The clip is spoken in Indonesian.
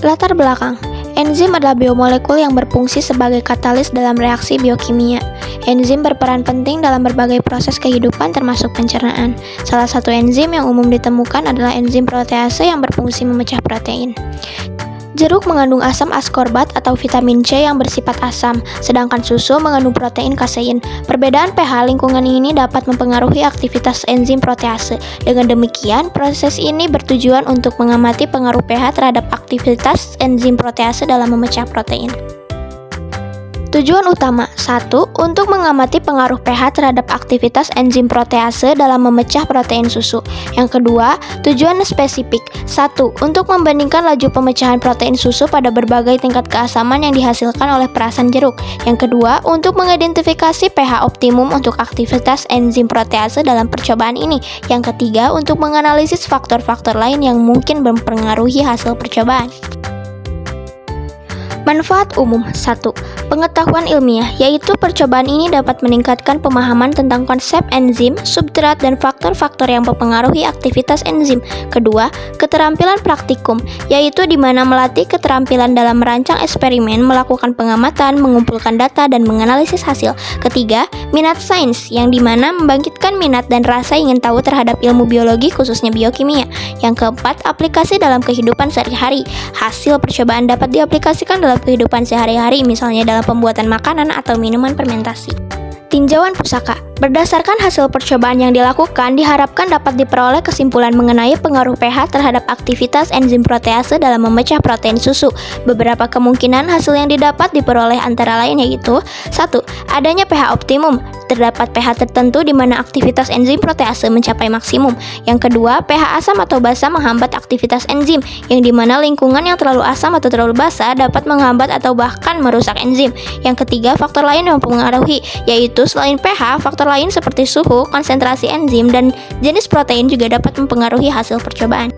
Latar belakang. Enzim adalah biomolekul yang berfungsi sebagai katalis dalam reaksi biokimia. Enzim berperan penting dalam berbagai proses kehidupan termasuk pencernaan. Salah satu enzim yang umum ditemukan adalah enzim protease yang berfungsi memecah protein. Jeruk mengandung asam askorbat atau vitamin C yang bersifat asam, sedangkan susu mengandung protein kasein. Perbedaan pH lingkungan ini dapat mempengaruhi aktivitas enzim protease. Dengan demikian, proses ini bertujuan untuk mengamati pengaruh pH terhadap aktivitas enzim protease dalam memecah protein. Tujuan utama 1. Untuk mengamati pengaruh pH terhadap aktivitas enzim protease dalam memecah protein susu. Yang kedua, tujuan spesifik 1. Untuk membandingkan laju pemecahan protein susu pada berbagai tingkat keasaman yang dihasilkan oleh perasan jeruk. Yang kedua, untuk mengidentifikasi pH optimum untuk aktivitas enzim protease dalam percobaan ini. Yang ketiga, untuk menganalisis faktor-faktor lain yang mungkin mempengaruhi hasil percobaan. Manfaat umum 1. Pengetahuan ilmiah, yaitu percobaan ini dapat meningkatkan pemahaman tentang konsep enzim, substrat, dan faktor-faktor yang mempengaruhi aktivitas enzim. Kedua, keterampilan praktikum, yaitu di mana melatih keterampilan dalam merancang eksperimen, melakukan pengamatan, mengumpulkan data, dan menganalisis hasil. Ketiga, minat sains, yang di mana membangkitkan minat dan rasa ingin tahu terhadap ilmu biologi khususnya biokimia. Yang keempat, aplikasi dalam kehidupan sehari-hari. Hasil percobaan dapat diaplikasikan dalam kehidupan sehari-hari, misalnya dalam pembuatan makanan atau minuman fermentasi. Tinjauan pusaka. Berdasarkan hasil percobaan yang dilakukan, diharapkan dapat diperoleh kesimpulan mengenai pengaruh pH terhadap aktivitas enzim protease dalam memecah protein susu. Beberapa kemungkinan hasil yang didapat diperoleh antara lain yaitu 1. Adanya pH optimum. Terdapat pH tertentu di mana aktivitas enzim protease mencapai maksimum. Yang kedua, pH asam atau basa menghambat aktivitas enzim, yang di mana lingkungan yang terlalu asam atau terlalu basa dapat menghambat atau bahkan merusak enzim. Yang ketiga, faktor lain yang mempengaruhi, yaitu selain pH, faktor lain seperti suhu, konsentrasi enzim, dan jenis protein juga dapat mempengaruhi hasil percobaan.